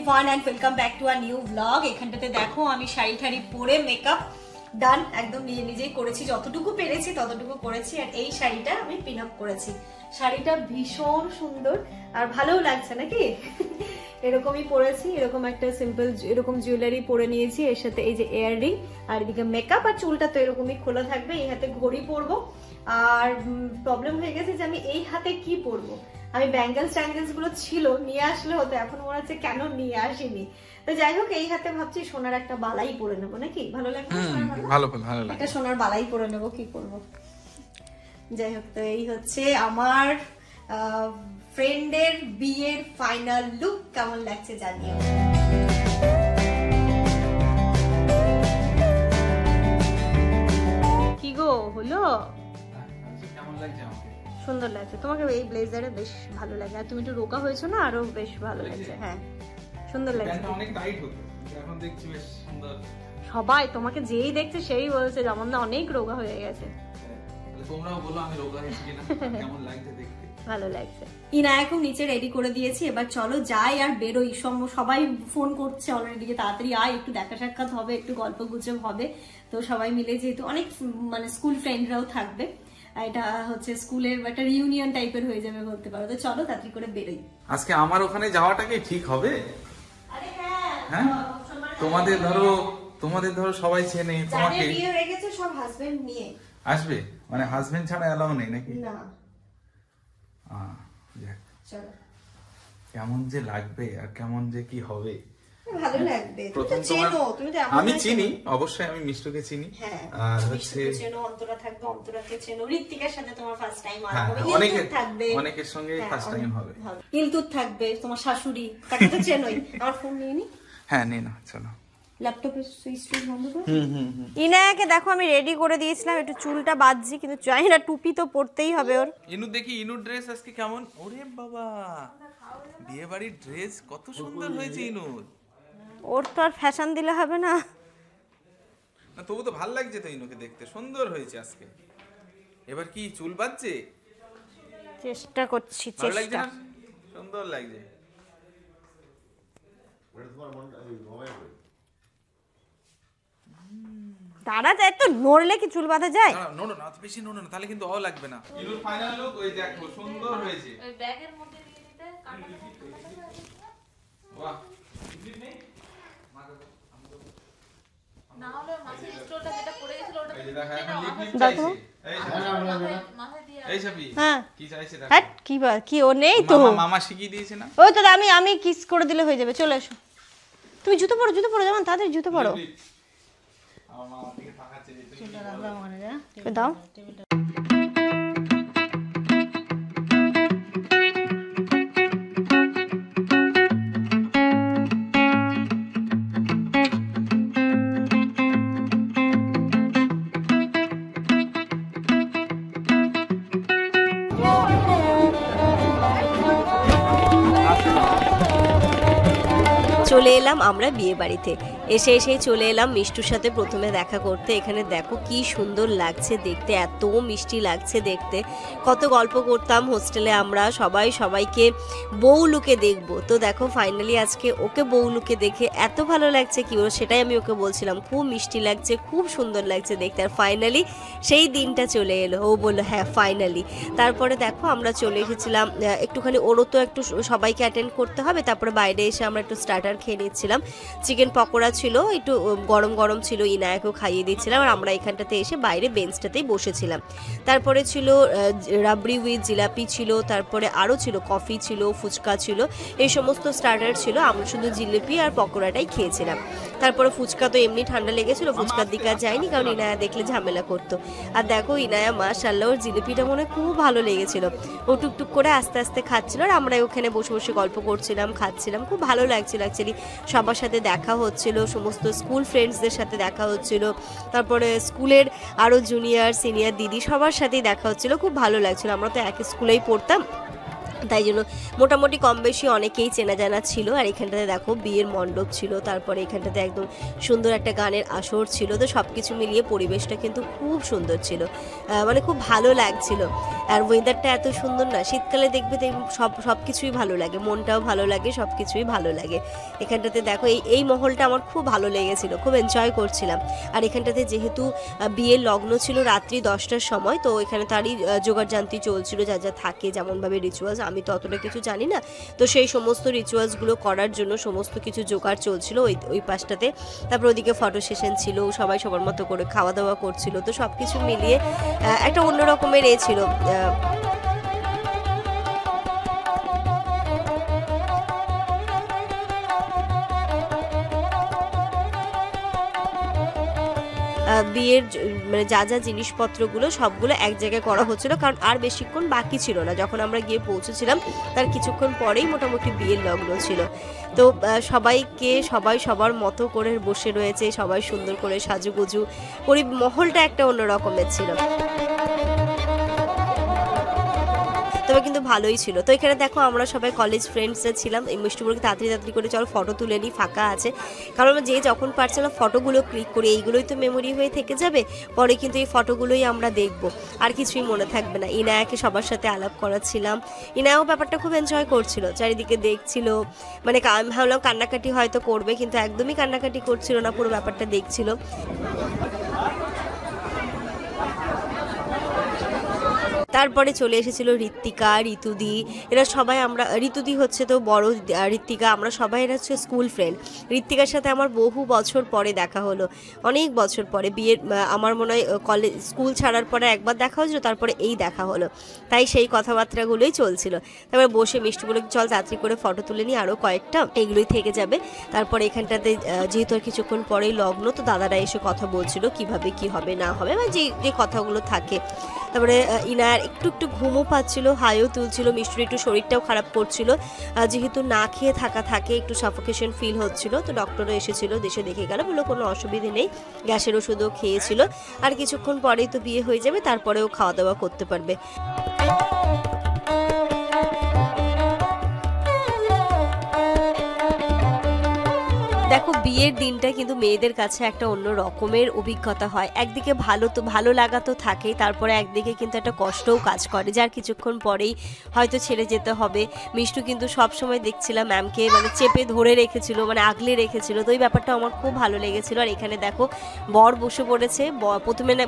Everyone and welcome back to a new blog. এখানটাতে দেখো আমি শাড়ি ঠাড়ি পরে মেকআপ ডান একদম নিজেই করেছি, যতটুকু পেরেছি ততটুকু করেছি। আর এই শাড়িটা আমি পিন আপ করেছি। শাড়িটা ভীষণ সুন্দর আর ভালোও লাগছে নাকি? এরকমই পরেছি, এরকম একটা সিম্পল এরকম জুয়েলারি পরে নিয়েছি, এর সাথে এই যে ইয়াররিং আর এদিকে মেকআপ, আর চুলটা তো এরকমই খোলা থাকবে। এই হাতে ঘড়ি পরবো। আর প্রবলেম হয়ে গেছে যে আমি এই হাতে কি পরবো। আমি ব্যাঙ্গেলস ট্যাঙ্গেলস গুলো ছিল নিয়ে আসলে হতো, এখন মনে হচ্ছে কেন নিয়ে আসিনি। তো যাই হোক, এই হাতে ভাবছি সোনার একটা বালাই পরে নেবো, নাকি ভালো লাগবে? ভালো একটা সোনার বালাই পরে নেবো, কি করবো। যাই হোক, তো এই হচ্ছে আমার ফ্রেন্ডের বিয়ের ফাইনাল লুক। কেমন লাগছে জানিও। কি গো হলো? সুন্দর লাগছে তোমাকে এই ব্লেজারে, বেশ ভালো লাগে। আর তুমি একটু রোগা হয়েছো না, আরো বেশ ভালো লাগছে। হ্যাঁ সুন্দর লাগছে। সবাই তোমাকে যেই দেখছে সেই বলছে যেমন না অনেক রোগা হয়ে গেছে। ভালো লাগছে। ইনায়াকেও নিচে রেডি করে দিয়েছি, এবার চলো যাই আর বেরোই। সবাই ফোন করছে অলরেডি, তাড়াতাড়ি আয়, একটু দেখা সাক্ষাৎ হবে, একটু গল্প গুজব হবে। তো সবাই মিলে যেহেতু অনেক মানে স্কুল ফ্রেন্ডরাও থাকবে, এটা হচ্ছে স্কুলের একটা রিউনিয়ন টাইপের হয়ে যাবে বলতে পারো। তো চলো তাড়াতাড়ি করে বেরোই। আজকে আমার ওখানে যাওয়াটাকে ঠিক হবে? হ্যাঁ, তোমাদের ধরো সবাই চেনে তোমাকে। বিয়ে হয়ে গেছে সব হাজবেন্ড নিয়ে আসবে, মানে হাজবেন্ড ছাড়া এলাও নেই নাকি? না। চলো, কেমন যে লাগবে আর কেমন যে কি হবে। ভালো লাগবে। আমি চিনি, অবশ্যই আমি মিষ্টুকে চিনি। আর হচ্ছে অন্তরা থাকবে, অন্তরাকে চেনো। ঋত্বিকার সাথে তোমার ফার্স্ট টাইম থাকবে, অনেকের সঙ্গে ফার্স্ট টাইম হবে। ইলতুত থাকবে, তোমার শাশুড়ি, তাকে তো চেনোই। আমার ফোন নিয়ে নি। হ্যাঁ নে না, চলো। ল্যাপটপের সুইচ বন্ধ করো। ইনায়াকে দেখো আমি রেডি করে দিয়েছিলাম, একটু চুলটা বাঁধছি, কিন্তু চাই না, টুপি তো পরতেই হবে ওর। ইনু দেখি, ইনুর ড্রেস আজকে কেমন? ওরে বাবা, বিয়ে বাড়ির ড্রেস কত সুন্দর হয়েছে ইনুর। ওর তো আর ফ্যাশন দিলে হবে না। না তবু তো ভালো লাগছে তো ইনুকে দেখতে, সুন্দর হয়েছে আজকে। এবার কি চুল বাঁধছে? চেষ্টা করছি, চেষ্টা। সুন্দর লাগছে। দাঁড়া, যায় তো, নড়লে কি চুল বাঁধা যায়? নোনো না, বেশি নোনো না, তাহলে কিন্তু ভালো লাগবে না। ইনুর ফাইনাল লুক ওই দেখো, সুন্দর হয়েছে। ওই ব্যাগের মধ্যে দিয়ে দিতে কাটা। বাহ, না হলে মাছের স্টোরটা যেটা পড়ে গেছিল ওটা এই দেখো এখন লিকুইড চাইছে। এই সবই হ্যাঁ কি চাইছে দেখো। হ্যাট কি ও নেই তো, মামা শিখিয়ে দিয়েছে না। ওই তো আমি কিস করে দিলে হয়ে যাবে। চলে এসো, তুমি জুতো পরো যেমন তাড়াতাড়ি জুতো পরো। আমার মামা থেকে টাকা চেয়ে দাও। চলে এলাম আমরা বিয়ে বাড়িতে। এসে চলে এলাম মিষ্টুর সাথে প্রথমে দেখা করতে। এখানে দেখো কি সুন্দর লাগছে দেখতে, এত মিষ্টি লাগছে দেখতে। কত গল্প করতাম হোস্টেলে আমরা, সবাইকে বউ লুকে দেখবো। তো দেখো ফাইনালি আজকে ওকে বউ লুকে দেখে এত ভালো লাগছে কি বলবো, সেটাই আমি ওকে বলছিলাম। খুব মিষ্টি লাগছে, খুব সুন্দর লাগছে দেখতে। আর ফাইনালি সেই দিনটা চলে এলো। ও বললো হ্যাঁ ফাইনালি। তারপরে দেখো আমরা চলে এসেছিলাম একটুখানি, ওরও তো একটু সবাইকে অ্যাটেন্ড করতে হবে। তারপরে বাইরে এসে আমরা একটু স্টার্টার খেয়ে নিচ্ছিলাম। চিকেন পকোড়া ছিল, একটু গরম ছিল, ইনায়াকেও খাইয়ে দিচ্ছিলাম। আর আমরা এখানটাতে এসে বাইরে বেঞ্চটাতেই বসেছিলাম। তারপরে ছিল রাবড়ি উইথ জিলাপি ছিল, তারপরে আরও ছিল কফি ছিল, ফুচকা ছিল, এই সমস্ত স্টার্টার ছিল। আমরা শুধু জিলিপি আর পকোড়াটাই খেয়েছিলাম। তারপরে ফুচকা তো এমনি ঠান্ডা লেগেছিলো, ফুচকার দিকে আর যায়নি, কারণ ইনায়া দেখলে ঝামেলা করতো। আর দেখো ইনায়া মাশাআল্লাহ ওর জিলিপিটা মনে খুব ভালো লেগেছিল, ও টুকটুক করে আস্তে আস্তে খাচ্ছিল। আর আমরা ওখানে বসে বসে গল্প করছিলাম, খাচ্ছিলাম, খুব ভালো লাগছিল। অ্যাকচুয়ালি সবার সাথে দেখা হচ্ছিল, সমস্ত স্কুল ফ্রেন্ডসদের সাথে দেখা হচ্ছিল, তারপরে স্কুলের আরও জুনিয়র সিনিয়র দিদি সবার সাথেই দেখা হচ্ছিল, খুব ভালো লাগছিল। আমরা তো একই স্কুলেই পড়তাম, তাই জন্য মোটামুটি কম বেশি অনেকেই চেনা জানা ছিল। আর এখানটাতে দেখো বিয়ের মণ্ডপ ছিল, তারপরে এখানটাতে একদম সুন্দর একটা গানের আসর ছিল। তো সব কিছু মিলিয়ে পরিবেশটা কিন্তু খুব সুন্দর ছিল, মানে খুব ভালো লাগছিল। আর ওয়েদারটা এত সুন্দর না, শীতকালে দেখবে সব কিছুই ভালো লাগে, মনটাও ভালো লাগে, সব কিছুই ভালো লাগে। এখানটাতে দেখো এই মহলটা আমার খুব ভালো লেগেছিল, খুব এনজয় করছিলাম। আর এখানটাতে যেহেতু বিয়ের লগ্ন ছিল রাত্রি 10টার সময়, তো এখানে তারই জোগাড়যন্ত্রী চলছিল, যা যা থাকে যেমনভাবে রিচুয়ালস, আমি তো অতটা কিছু জানি না। তো সেই সমস্ত রিচুয়ালসগুলো করার জন্য সমস্ত কিছু জোগাড় চলছিল ওই পাশটাতে। তারপর ওদিকে ফটো সেশন ছিল, সবাই সবার মতো করে খাওয়া দাওয়া করছিল। তো সব কিছু মিলিয়ে একটা অন্য রকমের ছিল। বিয়ের মানে যা যা জিনিসপত্রগুলো সবগুলো এক জায়গায় করা হচ্ছিল, কারণ আর বেশিক্ষণ বাকি ছিল না। যখন আমরা গিয়ে পৌঁছেছিলাম তার কিছুক্ষণ পরেই মোটামুটি বিয়ের লগ্ন ছিল। তো সবাই সবার মতো করে বসে রয়েছে, সবাই সুন্দর করে সাজুগুজু মহলটা একটা অন্য রকমের ছিল। তবে কিন্তু ভালোই ছিল। তো এখানে দেখো আমরা সবাই কলেজ ফ্রেন্ডসরা ছিলাম। এই মিষ্টুপুরকে তাড়াতাড়ি করে চল ফটো তুলে নিই, ফাঁকা আছে। কারণ যে যখন পারছে না ফটোগুলো ক্লিক করি, এইগুলোই তো মেমোরি হয়ে থেকে যাবে, পরে কিন্তু এই ফটোগুলোই আমরা দেখব, আর কিছুই মনে থাকবে না। ইনায়াকে সবার সাথে আলাপ করাচ্ছিলাম, ইনায়াও ব্যাপারটা খুব এনজয় করছিল, চারিদিকে দেখছিল। মানে আমি ভাবলাম কান্নাকাটি হয়তো করবে, কিন্তু একদমই কান্নাকাটি করছিল না, পুরো ব্যাপারটা দেখছিল। তারপরে চলে এসেছিল ঋত্বিকা, ঋতুদি, এরা সবাই। আমরা ঋতুদি হচ্ছে তো বড়, ঋত্বিকা, আমরা সবাই এরা হচ্ছে স্কুল ফ্রেন্ড। ঋত্বিকার সাথে আমার বহু বছর পরে দেখা হলো, অনেক বছর পরে। বিয়ের আমার মনে হয় কলেজ স্কুল ছাড়ার পরে একবার দেখা হয়েছিল, তারপরে এই দেখা হলো। তাই সেই কথাবার্তাগুলোই চলছিল। তারপরে বসে মিষ্টি বলে চল তাড়াতাড়ি করে ফটো তুলে নিই, আরও কয়েকটা, এগুলোই থেকে যাবে। তারপরে এখানটাতে যেহেতু আর কিছুক্ষণ পরেই লগ্ন, তো দাদারা এসে কথা বলছিল কিভাবে কি হবে না হবে, মানে যে কথাগুলো থাকে। তারপরে ইনার একটু ঘুমও পাচ্ছিল, হাইও তুলছিল, মিষ্টির একটু শরীরটাও খারাপ করছিল, যেহেতু না খেয়ে থাকে একটু সাফোকেশন ফিল হচ্ছিল। তো ডক্টরও এসেছিল, দেশে দেখে গেল, বললো কোনো অসুবিধে নেই, গ্যাসের ওষুধও খেয়েছিল, আর কিছুক্ষণ পরেই তো বিয়ে হয়ে যাবে, তারপরেও খাওয়া দাওয়া করতে পারবে। দেখো বিয়ের দিনটা কিন্তু মেয়েদের কাছে একটা অন্য রকমের অভিজ্ঞতা হয়। একদিকে ভালো লাগা তো থাকেই, তারপরে একদিকে কিন্তু একটা কষ্টও কাজ করে, যার কিছুক্ষণ পরেই হয়তো ছেড়ে যেতে হবে। মিষ্টু কিন্তু সব সময় দেখছিলাম ম্যামকে মানে চেপে ধরে রেখেছিল, মানে আগলে রেখেছিল। তো এই ব্যাপারটা আমার খুব ভালো লেগেছিল। আর এখানে দেখো বর বসে পড়েছে,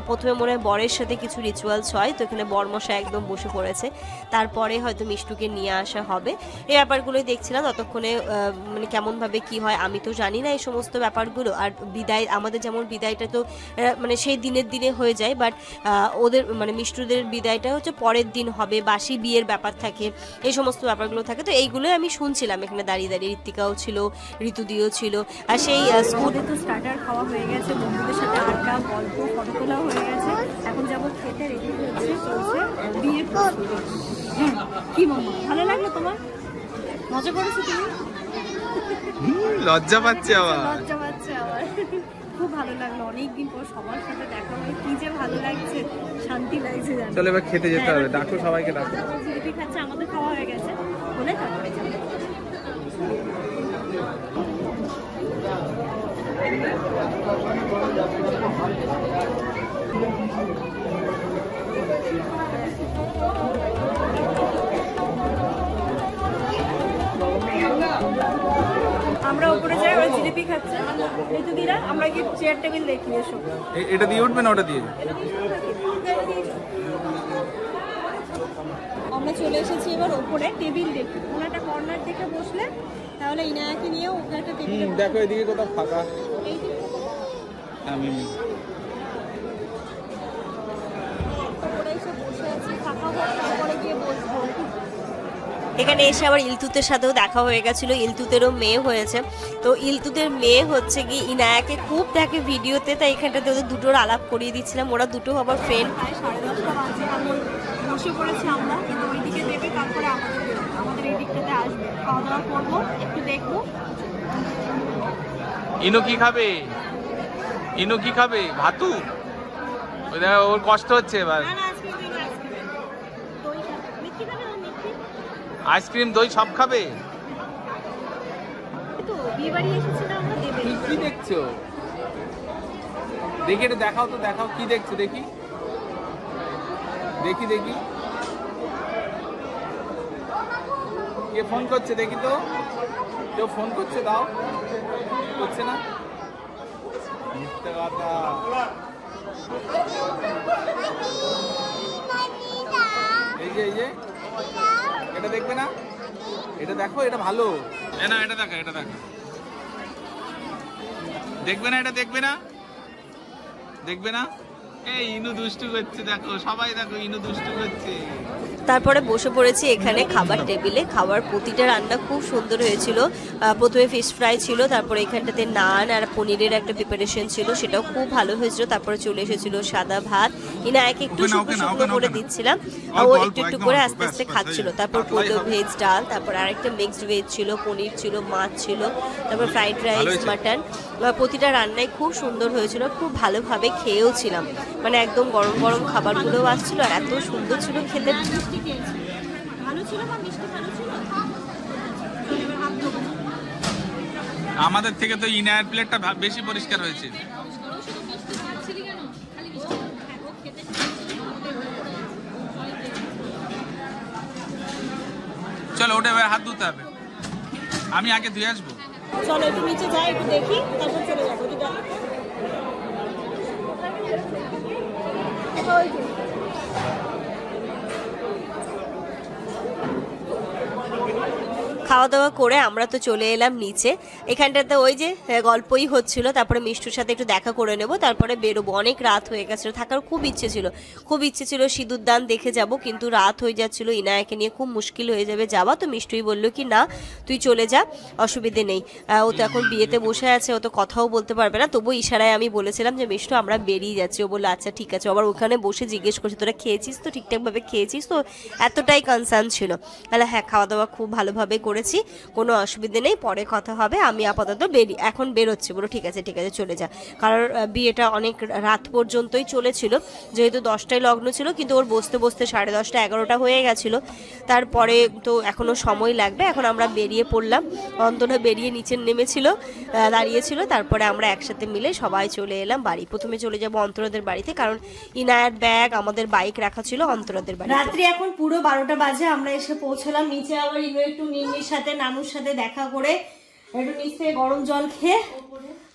প্রথমে মনে হয় বরের সাথে কিছু রিচুয়ালস হয়, তো এখানে বরমশাই একদম বসে পড়েছে, তারপরে হয়তো মিষ্টুকে নিয়ে আসা হবে। এই ব্যাপারগুলোই দেখছিলাম ততক্ষণে। মানে কেমনভাবে কি হয় আমি তো জানি না এই সমস্ত ব্যাপারগুলো। আর বিদায়, আমাদের যেমন বিদায়টা তো মানে সেই দিনে হয়ে যায়, বাট ওদের মানে মিষ্টুদের বিদায়টা হচ্ছে পরের দিন হবে, বাসি বিয়ের ব্যাপার থাকে, এই সমস্ত ব্যাপারগুলো থাকে। তো এইগুলোই আমি শুনছিলাম এখানে দাঁড়িয়ে। ঋত্বিকাও ছিল, ঋতুদিও ছিল। আর সেই স্কুলে তো স্টার্টার খাওয়া হয়ে গেছে, বন্ধুদের সাথে আড্ডা, গল্প, ফটো তোলা হয়ে গেছে। এখন যেমন খেতে রেডি হচ্ছে, চলছে বিয়ের প্রস্তুতি। কি মামা, ভালো লাগলো তোমার? মজা করেছো তুমি? লজ্জা পাচ্ছে আবার, খুব ভালো লাগলো, অনেকদিন পর সবার সাথে দেখা হয়ে কি যে ভালো লাগছে, শান্তি লাগছে। চলো এবার খেতে যেতে হবে, ডাকো সবাইকে, ডাকো। জিলিপি খাচ্ছে, আমাদের খাওয়া হয়ে গেছে, বলে তারপরে যাবে। আমরা উপরে যাই, ওরা জিলিপি খাচ্ছে, ঋতুদিরা আমরা কি চেয়ার টেবিল দেখি এসো। এটা দিয়ে উঠবে না ওটা দিয়ে? আমরা চলে এসেছি এবার ওপরে, টেবিল দেখি, কোনো একটা কর্নার দেখে বসলে তাহলে ইনায়াকে নিয়ে ওকে একটা টেবিল। দেখো এদিকে কোথাও ফাঁকা। আমি ওপরে এসে বসে আছি, ফাঁকা হোক তারপরে গিয়ে বসবো। এখানে এসে আবার ইলতুতের সাথেও দেখা হয়ে গেছিলো, ইলতুতেরও মেয়ে হয়েছে। তো ইলতুতের মেয়ে হচ্ছে কি ইনায়াকে খুব দেখে ভিডিওতে, তাই এখানটাতে ওদের দুটোর আলাপ করিয়ে দিচ্ছিলাম, ওরা দুটো আবার ফ্রেন্ড। 10:30 বাজে আমি বসে পড়েছি আমরা, কিন্তু ওইদিকে দেবে, তারপরে আমাদের এই দিকটাতে আসবে, খাওয়া দাওয়া করবো, একটু দেখবো। ইনু কি খাবে? ইনু কি খাবে? ভাতু? ওই দেখো ওর কষ্ট হচ্ছে এবার। না আজকে দই খাবে, তুমি কি খাবে ও মিষ্টি? আইসক্রিম দই সব খাবে। তো বিয়ে বাড়ি এসেছি না আমরা, দেবে। কি দেখছো? দেখি এটা দেখাও তো, দেখাও কি দেখছো দেখি, দেখি দেখি কে ফোন করছে দেখি তো, কেউ ফোন করছে, দাও, করছে না, মিথ্যে কথা। এই যে এটা দেখবে না, এটা দেখো, এটা ভালো, না এটা দেখো, এটা দেখো, দেখবে না, এটা দেখবে না, দেখবে না। এই ইনু দুষ্টু করছে, দেখো সবাই দেখো ইনু দুষ্টু করছে। তারপরে বসে পড়েছি এখানে খাবার টেবিলে। খাবার প্রতিটা রান্না খুব সুন্দর হয়েছিল। প্রথমে ফিশ ফ্রাই ছিল, তারপরে এখানটাতে নান আর পনিরের একটা প্রিপারেশন ছিল, সেটাও খুব ভালো হয়েছিল। তারপরে চলে এসেছিল সাদা ভাত, ইনায়াকে একটু শুকনো শুকনো করে দিচ্ছিলাম, ও একটু একটু করে আস্তে আস্তে খাচ্ছিল। তারপর পোলো ভেজ ডাল, তারপর আরেকটা মিক্সড ভেজ ছিল, পনির ছিল, মাছ ছিল, তারপর ফ্রাইড রাইস, মাটন। প্রতিটা রান্নাই খুব সুন্দর হয়েছিল, খুব ভালোভাবে খেয়েও ছিলাম। মানে একদম গরম গরম খাবারগুলোও আসছিল আর এত সুন্দর ছিল খেতে। মিষ্টি খেয়েছি, ভালো ছিল বা মিষ্টি ভালো ছিল। এবার হাত ধোবো। আমাদের থেকে তো ইনায়ের প্লেটটা বেশি পরিষ্কার হয়েছে। চলো ওটা এবার হাত ধুতে হবে, আমি আগে ধুয়ে আসবো। চলো একটু নিচে যাই, একটু দেখি, তারপর চলে যাবো। খাওয়া দাওয়া করে আমরা তো চলে এলাম নিচে। এখানটাতে ওই যে গল্পই হচ্ছিল, তারপরে মিষ্টুর সাথে একটু দেখা করে নেব, তারপরে বেরোবো। অনেক রাত হয়ে গেছিলো, থাকার খুব ইচ্ছে ছিল সিঁদুর দান দেখে যাব, কিন্তু রাত হয়ে যাচ্ছিল, ইনায়াকে নিয়ে খুব মুশকিল হয়ে যাবে যাওয়া। তো মিষ্টুই বললো কি না তুই চলে যা, অসুবিধে নেই, ও তো এখন বিয়েতে বসে আছে, ও তো কথাও বলতে পারবে না। তবু ইশারায় আমি বলেছিলাম যে মিষ্টু আমরা বেরিয়ে যাচ্ছি। ও বললো আচ্ছা ঠিক আছে। আবার ওখানে বসে জিজ্ঞেস করছি তোরা খেয়েছিস তো, ঠিকঠাকভাবে খেয়েছিস তো, এতটাই কনসার্ন ছিল। তাহলে হ্যাঁ খাওয়া দাওয়া খুব ভালোভাবে করেছি, কোনো অসুবিধে নেই, পরে কথা হবে, আমি আপাতত এখন বেরোচ্ছি। বলো ঠিক আছে চলে যা। কারণ বিয়েটা অনেক রাত পর্যন্তই চলেছিল, যেহেতু 10টায় লগ্ন ছিল, কিন্তু ওর বসতে বসতে 10:30 11টা হয়ে গেছিলো। তারপরে তো এখনো সময় লাগবে। এখন আমরা বেরিয়ে পড়লাম, অন্তরা বেরিয়ে নিচে নেমেছিল, দাঁড়িয়েছিল, তারপরে আমরা একসাথে মিলে সবাই চলে এলাম বাড়ি। প্রথমে চলে যাব অন্তরাদের বাড়িতে, কারণ ইনায়ার ব্যাগ, আমাদের বাইক রাখা ছিল অন্তরাদের বাড়ি। রাত্রি এখন পুরো 12টা বাজে, আমরা এসে পৌঁছলাম নিচে। আবার একটু নির্মির সাথে নানুর সাথে দেখা করে একটু নিচে গরম জল খেয়ে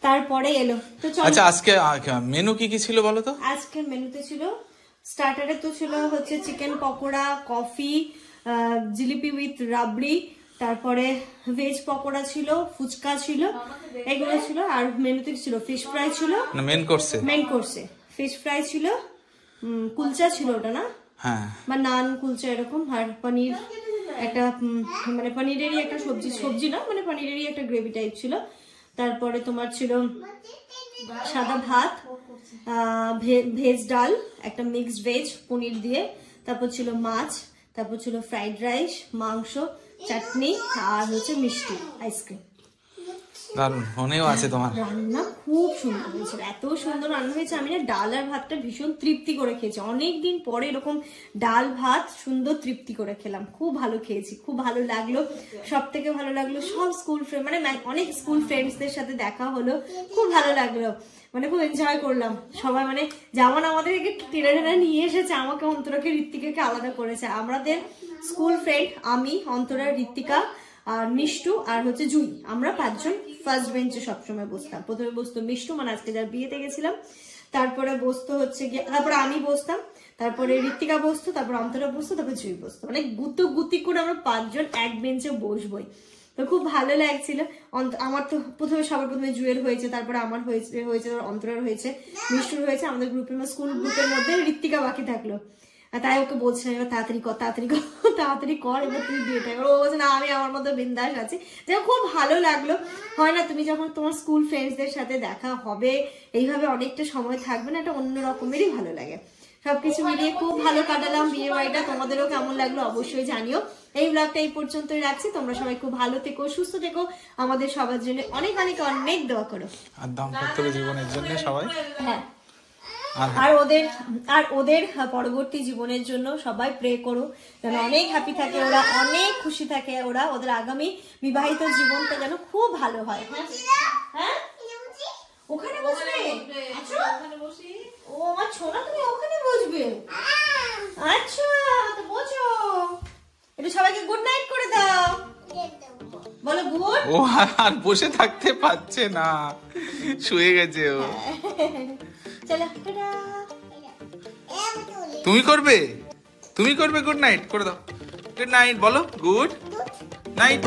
তারপরে এলো। তো আচ্ছা আজকে মেনু কি কি ছিল বলো তো? আজকের মেনুতে ছিল স্টার্টারে তো ছিল হচ্ছে chicken pakora, coffee, jalebi with rabri, তারপরে ভেজ পকোড়া ছিল, ফুচকা ছিল, এগুলো ছিল। আর মেনুতে ছিল ফিশ ফ্রাই ছিল, না মেন কোর্সে ফিশ ফ্রাই ছিল, কুলচা ছিল ওটা না, হ্যাঁ, বা নান কুলচা এরকম, আর পনির একটা, মানে পনিরেরই একটা সবজি না, মানে পনিরেরই একটা গ্রেভি টাইপ ছিল। তারপরে তোমার ছিল সাদা ভাত, ভেজ ডাল, একটা মিক্সড ভেজ পনির দিয়ে, তারপর ছিল মাছ, তারপর ছিল ফ্রাইড রাইস, মাংস, চাটনি, আর হচ্ছে মিষ্টি, আইসক্রিম। দারুণ, মনেও আছে তোমার। রান্না খুব সুন্দর হয়েছিল, এত সুন্দর রান্না হয়েছে। আমি না ডাল আর ভাতটা ভীষণ তৃপ্তি করে খেয়েছি, অনেকদিন পরে এরকম ডাল ভাত সুন্দর তৃপ্তি করে খেলাম, খুব ভালো খেয়েছি, খুব ভালো লাগলো। সব থেকে ভালো লাগলো সব স্কুল ফ্রেন্ড, মানে অনেক স্কুল ফ্রেন্ডসদের সাথে দেখা হলো, খুব ভালো লাগলো, মানে খুব এনজয় করলাম। সবাই মানে যেমন আমাদেরকে টেনে টেনে নিয়ে এসেছে, আমাকে, অন্তরাকে, ঋত্বিকাকে আলাদা করেছে। আমাদের স্কুল ফ্রেন্ড, আমি, অন্তরা, ঋত্বিকা আর মিষ্টু আর হচ্ছে জুই, আমরা 5 জন ফার্স্ট বেঞ্চে সবসময় বসতাম। প্রথমে বসতো মিষ্টু, মানে আজকে যার বিয়েতে গেছিলাম, তারপরে বসতো হচ্ছে গিয়ে, তারপরে আমি বসতাম, তারপরে ঋত্বিকা বসতো, তারপর অন্তরা বসতো, তারপর জুই বসতো, মানে গুতি করে আমরা 5 জন এক বেঞ্চে বসবই। তো খুব ভালো লাগছিল। আমার তো সবার প্রথমে জুয়ের হয়েছে, তারপরে আমার হয়েছে, অন্তরার হয়েছে, মিষ্টুর হয়েছে, আমাদের গ্রুপের স্কুল গ্রুপের মধ্যে ঋত্বিকা বাকি থাকলো। তাই ওকে বলছিলাম এবার তাড়াতাড়ি কর এবার তুই বিয়েটা। এবার ও বলছে না আমি আমার মধ্যে বিন্দাস আছি। যাই খুব ভালো লাগলো। হয় না তুমি যখন তোমার স্কুল ফ্রেন্ডসদের সাথে দেখা হবে, এইভাবে অনেকটা সময় থাকবে না, এটা অন্য রকমেরই ভালো লাগে। সবকিছু মিলিয়ে খুব ভালো কাটালাম বিয়ে বাড়িটা। তোমাদেরও কেমন লাগলো অবশ্যই জানিও। এই ব্লগটা এই পর্যন্তই রাখছি। তোমরা সবাই খুব ভালো থেকো, সুস্থ থেকো, আমাদের সবার জন্য অনেক অনেক অনেক দোয়া করো। আর দাম্পত্য জীবনের জন্য সবাই, হ্যাঁ আর ওদের পরবর্তী জীবনের জন্য সবাই প্রে করো, যেন অনেক হ্যাপি থাকে ওরা, অনেক খুশি থাকে ওরা, ওদের আগামী বিবাহিত জীবনটা যেন খুব ভালো হয়। হ্যাঁ ওখানে বসবে? ও আমার ছোনা, তুমি ওখানে বসবে? আচ্ছা তো বসো, একটু সবাইকে গুড নাইট করে দাও, বলো গুড। ও আর বসে থাকতে পারছে না, শুয়ে গেছে ও। চলো টাটা। তুমি করবে, তুমি করবে, গুড নাইট করে দাও, গুড নাইট বলো, গুড নাইট।